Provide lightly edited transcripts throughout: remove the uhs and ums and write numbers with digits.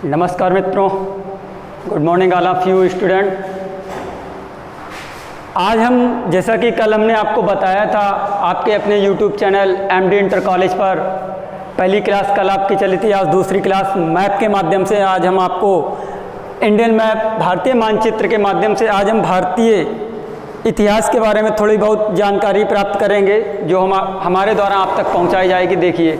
नमस्कार मित्रों, good morning all of you student. आज हम, जैसा कि कल हमने आपको बताया था, आपके अपने YouTube channel MD inter college पर पहली क्लास कल आपकी चली थी, आज दूसरी क्लास मैप के माध्यम से आज हम आपको इंडियन मैप, भारतीय मानचित्र के माध्यम से आज हम भारतीय इतिहास के बारे में थोड़ी बहुत जानकारी प्राप्त करेंगे, जो हमारे द्वारा आप तक पहुंचाई जाएगी। देखिए,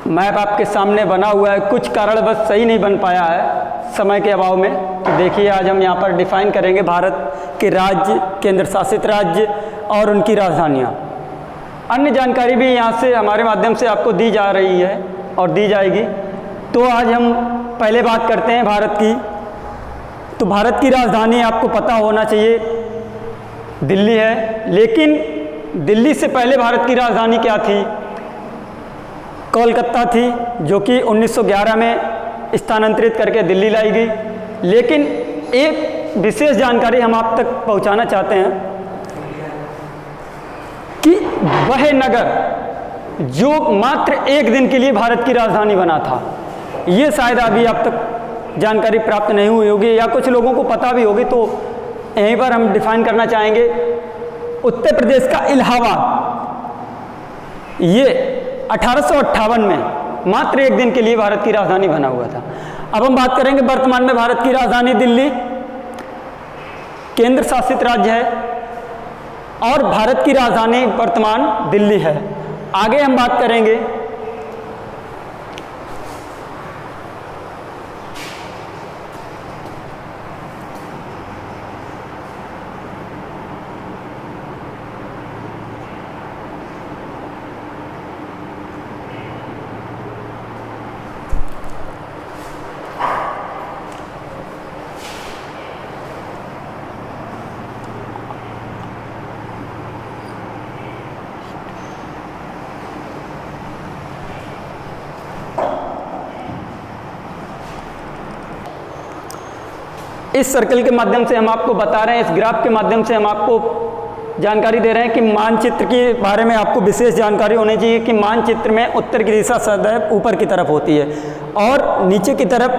मैप आपके सामने बना हुआ है, कुछ कारणवश सही नहीं बन पाया है समय के अभाव में। तो देखिए, आज हम यहाँ पर डिफाइन करेंगे भारत के राज्य, केंद्र शासित राज्य और उनकी राजधानियाँ। अन्य जानकारी भी यहाँ से हमारे माध्यम से आपको दी जा रही है और दी जाएगी। तो आज हम पहले बात करते हैं भारत की। तो भारत की राजधानी आपको पता होना चाहिए दिल्ली है, लेकिन दिल्ली से पहले भारत की राजधानी क्या थी? कोलकाता थी, जो कि 1911 में स्थानांतरित करके दिल्ली लाई गई। लेकिन एक विशेष जानकारी हम आप तक पहुंचाना चाहते हैं कि वह नगर जो मात्र एक दिन के लिए भारत की राजधानी बना था, ये शायद अभी आप तक जानकारी प्राप्त नहीं हुई होगी या कुछ लोगों को पता भी होगी। तो यहीं पर हम डिफाइन करना चाहेंगे, उत्तर प्रदेश का इलाहाबाद, ये 1858 में मात्र एक दिन के लिए भारत की राजधानी बना हुआ था। अब हम बात करेंगे वर्तमान में भारत की राजधानी दिल्ली केंद्र शासित राज्य है और भारत की राजधानी वर्तमान दिल्ली है। आगे हम बात करेंगे इस सर्कल के माध्यम से हम आपको बता रहे हैं, इस ग्राफ के माध्यम से हम आपको जानकारी दे रहे हैं कि मानचित्र के बारे में आपको विशेष जानकारी होनी चाहिए कि मानचित्र में उत्तर की दिशा सदैव ऊपर की तरफ होती है और नीचे की तरफ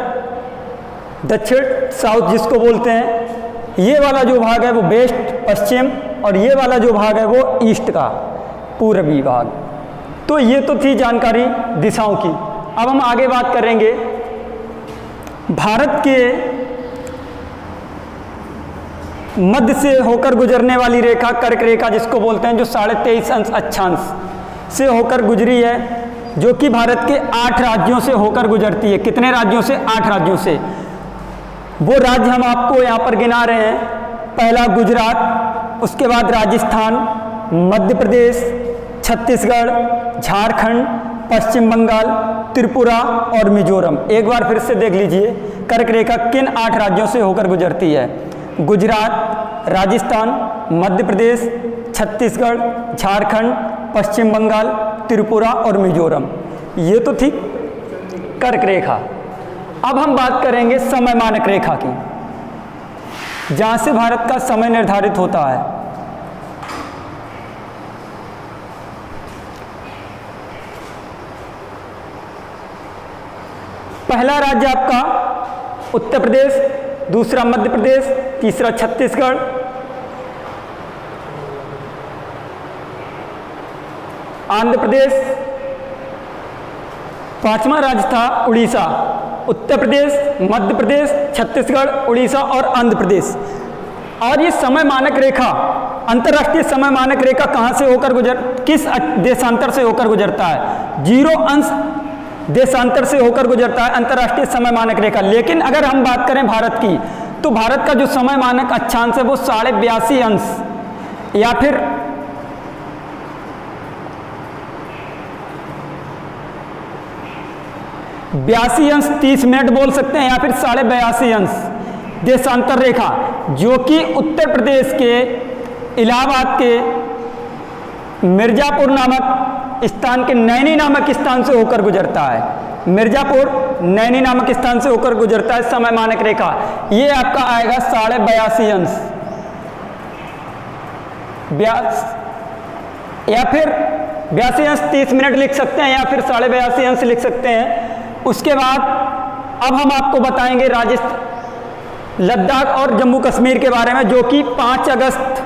दक्षिण, साउथ जिसको बोलते हैं। ये वाला जो भाग है वो वेस्ट, पश्चिम, और ये वाला जो भाग है वो ईस्ट का पूर्वी भाग। तो ये तो थी जानकारी दिशाओं की। अब हम आगे बात करेंगे भारत के मध्य से होकर गुजरने वाली रेखा, कर्क रेखा जिसको बोलते हैं, जो 23.5 अंश अक्षांश से होकर गुजरी है, जो कि भारत के 8 राज्यों से होकर गुजरती है। कितने राज्यों से? 8 राज्यों से। वो राज्य हम आपको यहाँ पर गिना रहे हैं। पहला गुजरात, उसके बाद राजस्थान, मध्य प्रदेश, छत्तीसगढ़, झारखंड, पश्चिम बंगाल, त्रिपुरा और मिजोरम। एक बार फिर से देख लीजिए, कर्क रेखा किन 8 राज्यों से होकर गुजरती है? गुजरात, राजस्थान, मध्य प्रदेश, छत्तीसगढ़, झारखंड, पश्चिम बंगाल, त्रिपुरा और मिजोरम। ये तो थी कर्क रेखा। अब हम बात करेंगे समय मानक रेखा की, जहां से भारत का समय निर्धारित होता है। पहला राज्य आपका उत्तर प्रदेश, दूसरा मध्य प्रदेश, तीसरा छत्तीसगढ़, आंध्र प्रदेश, पांचवा राज्य था उड़ीसा। उत्तर प्रदेश, मध्य प्रदेश, छत्तीसगढ़, उड़ीसा और आंध्र प्रदेश। और ये समय मानक रेखा, अंतर्राष्ट्रीय समय मानक रेखा कहाँ से होकर किस देशांतर से होकर गुजरता है? 0 अंश देशांतर से होकर गुजरता है अंतर्राष्ट्रीय समय मानक रेखा। लेकिन अगर हम बात करें भारत की, तो भारत का जो समय मानक अक्षांश है वो 82.5 अंश या फिर 82 अंश 30 मिनट बोल सकते हैं, या फिर 82.5 अंश देशांतर रेखा, जो कि उत्तर प्रदेश के इलाहाबाद के मिर्जापुर नामक स्थान के नैनी नामक स्थान से होकर गुजरता है। मिर्जापुर, नैनी नामक स्थान से होकर गुजरता है समय मानक रेखा। ये आपका आएगा 82.5 अंश, या फिर 82 अंश 30 मिनट लिख सकते हैं, या फिर 82.5 अंश लिख सकते हैं। उसके बाद अब हम आपको बताएंगे राजस्थान, लद्दाख और जम्मू कश्मीर के बारे में, जो कि 5 अगस्त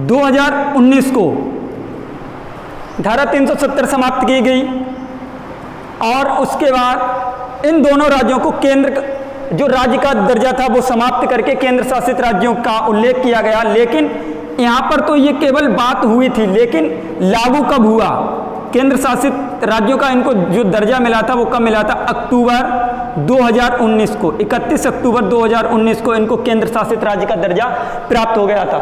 2019 को धारा 370 समाप्त की गई। और उसके बाद इन दोनों राज्यों को केंद्र, जो राज्य का दर्जा था वो समाप्त करके केंद्र शासित राज्यों का उल्लेख किया गया। लेकिन यहाँ पर तो ये केवल बात हुई थी, लेकिन लागू कब हुआ? केंद्र शासित राज्यों का इनको जो दर्जा मिला था वो कब मिला था? अक्टूबर 2019 को, 31 अक्टूबर 2019 को इनको केंद्र शासित राज्य का दर्जा प्राप्त हो गया था।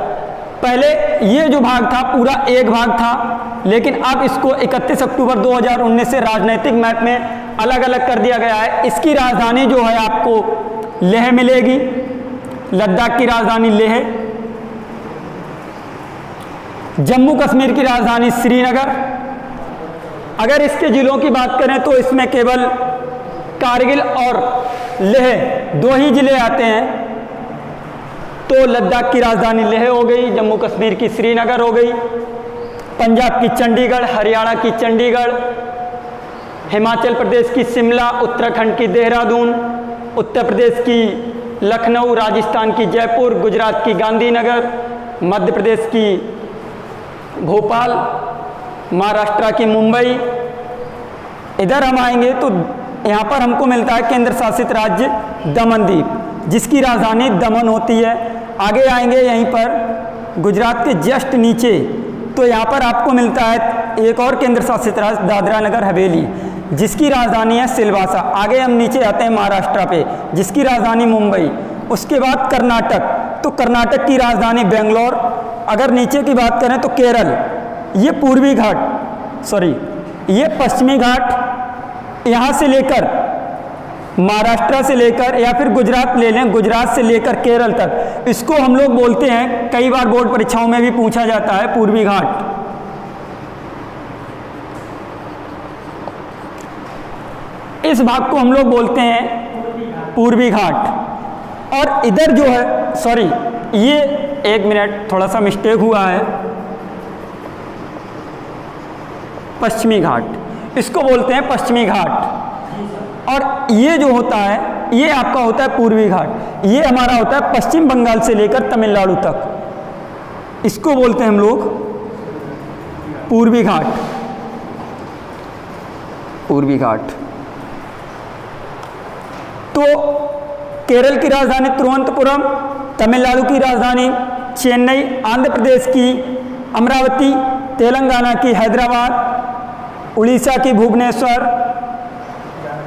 पहले ये जो भाग था पूरा एक भाग था, लेकिन अब इसको 31 अक्टूबर 2019 से राजनीतिक मैप में अलग अलग कर दिया गया है। इसकी राजधानी जो है आपको लेह मिलेगी, लद्दाख की राजधानी लेह। जम्मू कश्मीर की राजधानी श्रीनगर। अगर इसके जिलों की बात करें तो इसमें केवल कारगिल और लेह 2 ही जिले आते हैं। तो लद्दाख की राजधानी लेह हो गई, जम्मू कश्मीर की श्रीनगर हो गई, पंजाब की चंडीगढ़, हरियाणा की चंडीगढ़, हिमाचल प्रदेश की शिमला, उत्तराखंड की देहरादून, उत्तर प्रदेश की लखनऊ, राजस्थान की जयपुर, गुजरात की गांधीनगर, मध्य प्रदेश की भोपाल, महाराष्ट्र की मुंबई। इधर हम आएंगे तो यहाँ पर हमको मिलता है केंद्र शासित राज्य दमनदीप, जिसकी राजधानी दमन होती है। आगे आएंगे यहीं पर गुजरात के जस्ट नीचे, तो यहाँ पर आपको मिलता है एक और केंद्र शासित राज्य दादरा नगर हवेली, जिसकी राजधानी है सिलवासा। आगे हम नीचे आते हैं महाराष्ट्र पे, जिसकी राजधानी मुंबई। उसके बाद कर्नाटक, तो कर्नाटक की राजधानी बेंगलोर। अगर नीचे की बात करें तो केरल, ये पूर्वी घाट, सॉरी ये पश्चिमी घाट, यहाँ से लेकर महाराष्ट्र से लेकर या फिर गुजरात ले लें, गुजरात से लेकर केरल तक, इसको हम लोग बोलते हैं, कई बार बोर्ड परीक्षाओं में भी पूछा जाता है, पूर्वी घाट। इस भाग को हम लोग बोलते हैं पूर्वी घाट। और इधर जो है, सॉरी ये एक मिनट थोड़ा सा मिस्टेक हुआ है, पश्चिमी घाट, इसको बोलते हैं पश्चिमी घाट। और ये जो होता है ये आपका होता है पूर्वी घाट, ये हमारा होता है पश्चिम बंगाल से लेकर तमिलनाडु तक, इसको बोलते हैं हम लोग पूर्वी घाट, पूर्वी घाट। तो केरल की राजधानी तिरुवनंतपुरम, तमिलनाडु की राजधानी चेन्नई, आंध्र प्रदेश की अमरावती, तेलंगाना की हैदराबाद, उड़ीसा की भुवनेश्वर,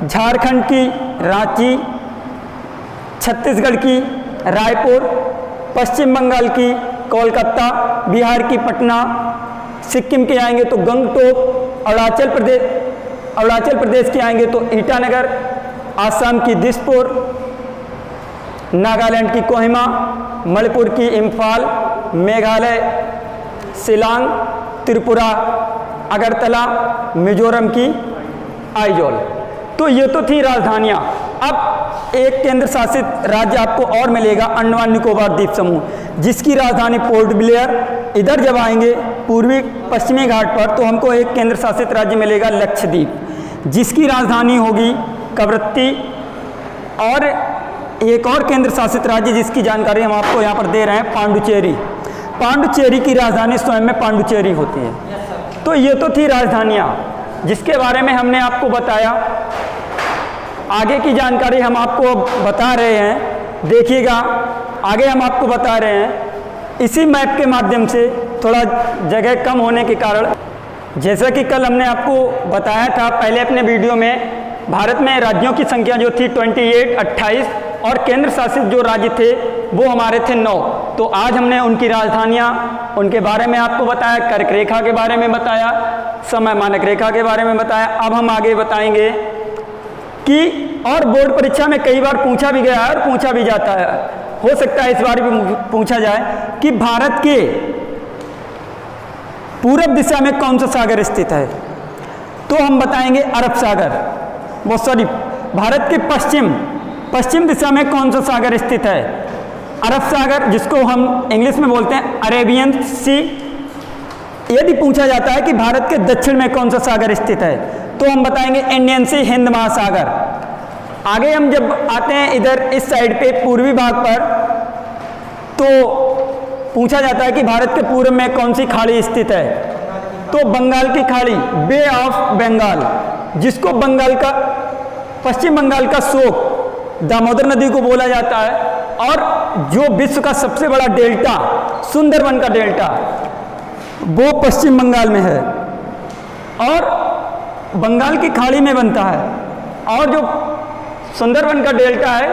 झारखंड की रांची, छत्तीसगढ़ की रायपुर, पश्चिम बंगाल की कोलकाता, बिहार की पटना, सिक्किम के आएंगे तो गंगटोक, अरुणाचल प्रदेश के आएंगे तो ईटानगर, आसाम की दिसपुर, नागालैंड की कोहिमा, मणिपुर की इम्फाल, मेघालय शिलांग, त्रिपुरा अगरतला, मिजोरम की आइजोल। तो ये तो थी राजधानियाँ। अब एक केंद्र शासित राज्य आपको और मिलेगा, अंडमान निकोबार द्वीप समूह, जिसकी राजधानी पोर्ट ब्लेयर। इधर जब आएंगे पूर्वी पश्चिमी घाट पर तो हमको एक केंद्र शासित राज्य मिलेगा लक्षद्वीप, जिसकी राजधानी होगी कवरत्ती। और एक और केंद्र शासित राज्य जिसकी जानकारी हम आपको यहाँ पर दे रहे हैं, पांडुचेरी। पांडुचेरी की राजधानी स्वयं में पांडुचेरी होती है। तो ये तो थी राजधानियाँ जिसके बारे में हमने आपको बताया। आगे की जानकारी हम आपको बता रहे हैं, देखिएगा आगे हम आपको बता रहे हैं इसी मैप के माध्यम से। थोड़ा जगह कम होने के कारण, जैसा कि कल हमने आपको बताया था पहले अपने वीडियो में, भारत में राज्यों की संख्या जो थी 28 और केंद्र शासित जो राज्य थे वो हमारे थे 9। तो आज हमने उनकी राजधानियाँ, उनके बारे में आपको बताया, कर्क रेखा के बारे में बताया, समय मानक रेखा के बारे में बताया। अब हम आगे बताएंगे कि और बोर्ड परीक्षा में कई बार पूछा भी गया है और पूछा भी जाता है, हो सकता है इस बार भी पूछा जाए कि भारत के पूरब दिशा में कौन सा सागर स्थित है। तो हम बताएंगे अरब सागर, वो सॉरी भारत के पश्चिम दिशा में कौन सा सागर स्थित है, अरब सागर, जिसको हम इंग्लिश में बोलते हैं अरेबियन सी। यदि पूछा जाता है कि भारत के दक्षिण में कौन सा सागर स्थित है, तो हम बताएंगे इंडियन सी, हिंद महासागर। आगे हम जब आते हैं इधर इस साइड पे पूर्वी भाग पर, तो पूछा जाता है कि भारत के पूर्व में कौन सी खाड़ी स्थित है, तो बंगाल की खाड़ी, बे ऑफ बंगाल, जिसको बंगाल का, पश्चिम बंगाल का शोक दामोदर नदी को बोला जाता है, और जो विश्व का सबसे बड़ा डेल्टा, सुंदरबन का डेल्टा, वो पश्चिम बंगाल में है और बंगाल की खाड़ी में बनता है। और जो सुंदरबन का डेल्टा है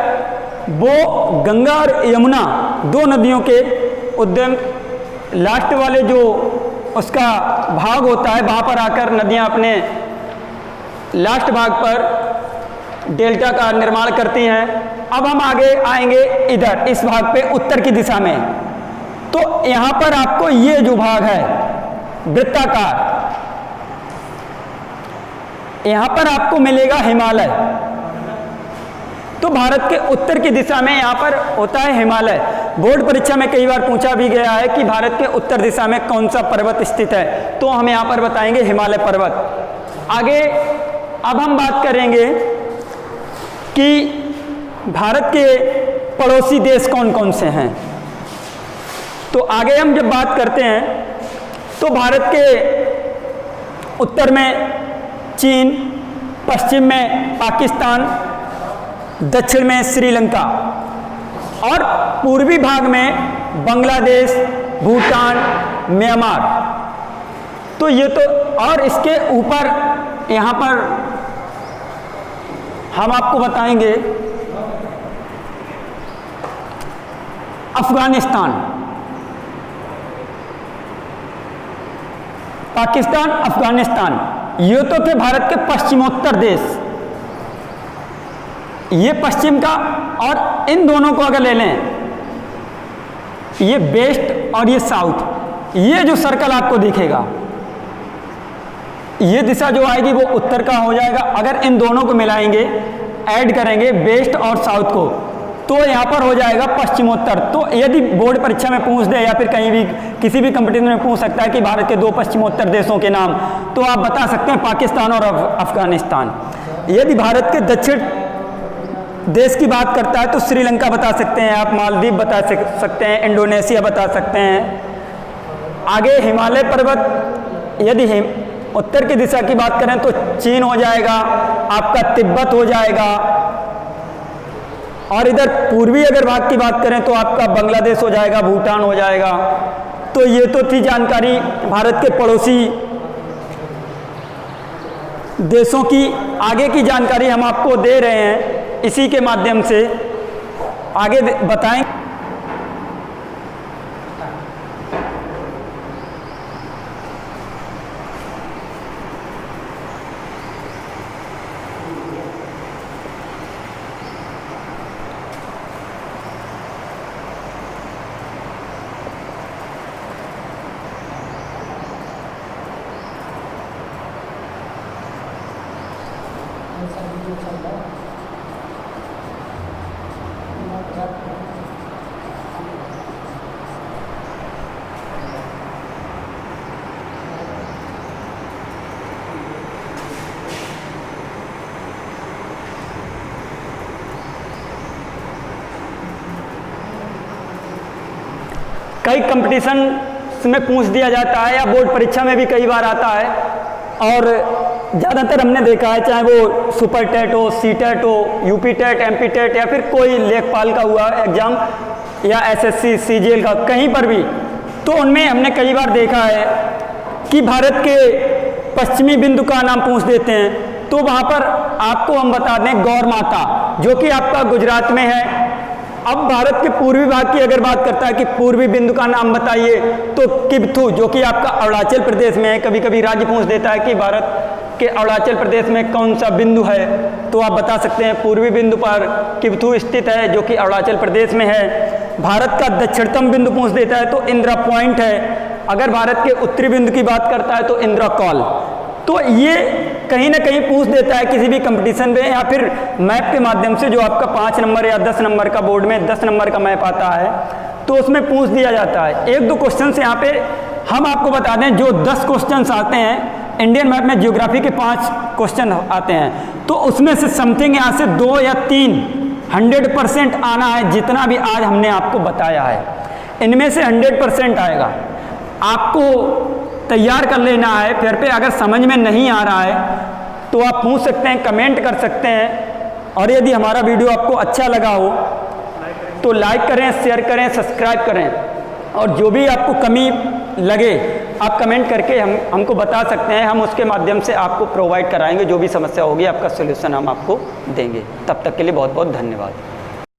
वो गंगा और यमुना दो नदियों के उद्गम, लास्ट वाले जो उसका भाग होता है वहाँ पर आकर नदियाँ अपने लास्ट भाग पर डेल्टा का निर्माण करती हैं। अब हम आगे आएंगे इधर इस भाग पे उत्तर की दिशा में, तो यहाँ पर आपको ये जो भाग है वृत्ताकार, यहाँ पर आपको मिलेगा हिमालय। तो भारत के उत्तर की दिशा में यहाँ पर होता है हिमालय। बोर्ड परीक्षा में कई बार पूछा भी गया है कि भारत के उत्तर दिशा में कौन सा पर्वत स्थित है, तो हम यहाँ पर बताएंगे हिमालय पर्वत। आगे अब हम बात करेंगे कि भारत के पड़ोसी देश कौन कौन से हैं। तो आगे हम जब बात करते हैं तो भारत के उत्तर में चीन, पश्चिम में पाकिस्तान, दक्षिण में श्रीलंका और पूर्वी भाग में बांग्लादेश, भूटान, म्यांमार। तो ये तो, और इसके ऊपर यहाँ पर हम आपको बताएंगे अफगानिस्तान, पाकिस्तान, अफगानिस्तान, ये तो थे भारत के पश्चिमोत्तर देश, ये पश्चिम का। और इन दोनों को अगर ले लें, ये वेस्ट और ये साउथ, ये जो सर्कल आपको दिखेगा, ये दिशा जो आएगी वो उत्तर का हो जाएगा। अगर इन दोनों को मिलाएंगे, ऐड करेंगे वेस्ट और साउथ को, तो यहाँ पर हो जाएगा पश्चिमोत्तर। तो यदि बोर्ड परीक्षा में पूछ दे या फिर कहीं भी किसी भी कंपटीशन में पूछ सकता है कि भारत के दो पश्चिमोत्तर देशों के नाम, तो आप बता सकते हैं पाकिस्तान और अफगानिस्तान। यदि भारत के दक्षिण देश की बात करता है तो श्रीलंका बता सकते हैं आप, मालदीव बता सकते हैं, इंडोनेशिया बता सकते हैं। आगे हिमालय पर्वत, यदि उत्तर की दिशा की बात करें तो चीन हो जाएगा, आपका तिब्बत हो जाएगा, और इधर पूर्वी अगर भाग की बात करें तो आपका बांग्लादेश हो जाएगा, भूटान हो जाएगा। तो ये तो थी जानकारी भारत के पड़ोसी देशों की। आगे की जानकारी हम आपको दे रहे हैं इसी के माध्यम से, आगे बताएं। कई कंपटीशन में पूछ दिया जाता है या बोर्ड परीक्षा में भी कई बार आता है, और ज़्यादातर हमने देखा है चाहे वो सुपर टेट हो, सी टेट हो, यूपी टेट, एमपी टेट या फिर कोई लेखपाल का हुआ एग्ज़ाम या एसएससी, सीजीएल का, कहीं पर भी, तो उनमें हमने कई बार देखा है कि भारत के पश्चिमी बिंदु का नाम पूछ देते हैं। तो वहाँ पर आपको हम बता दें गौर माता, जो कि आपका गुजरात में है। अब भारत के पूर्वी भाग की अगर बात करता है कि पूर्वी बिंदु का नाम बताइए, तो किबथू, जो कि आपका अरुणाचल प्रदेश में है। कभी कभी राज्य पूछ देता है कि भारत के अरुणाचल प्रदेश में कौन सा बिंदु है, तो आप बता सकते हैं पूर्वी बिंदु पर किबथू स्थित है, जो कि अरुणाचल प्रदेश में है। भारत का दक्षिणतम बिंदु पूछ देता है तो इंदिरा पॉइंट है। अगर भारत के उत्तरी बिंदु की बात करता है तो इंदिरा कॉल। तो ये कहीं ना कहीं पूछ देता है किसी भी कंपटीशन में, या फिर मैप के माध्यम से, जो आपका 5 नंबर या 10 नंबर का बोर्ड में 10 नंबर का मैप आता है, तो उसमें पूछ दिया जाता है। एक दो क्वेश्चन यहाँ पे हम आपको बता दें जो 10 क्वेश्चंस आते हैं इंडियन मैप में, ज्योग्राफी के 5 क्वेश्चन आते हैं, तो उसमें से समथिंग यहाँ से 2 या 3 100% आना है, जितना भी आज हमने आपको बताया है इनमें से 100% आएगा। आपको तैयार कर लेना है। फिर पे अगर समझ में नहीं आ रहा है तो आप पूछ सकते हैं, कमेंट कर सकते हैं, और यदि हमारा वीडियो आपको अच्छा लगा हो तो लाइक करें, शेयर करें, सब्सक्राइब करें, और जो भी आपको कमी लगे आप कमेंट करके हमको बता सकते हैं। हम उसके माध्यम से आपको प्रोवाइड कराएंगे, जो भी समस्या होगी आपका सलूशन हम आपको देंगे। तब तक के लिए बहुत बहुत धन्यवाद।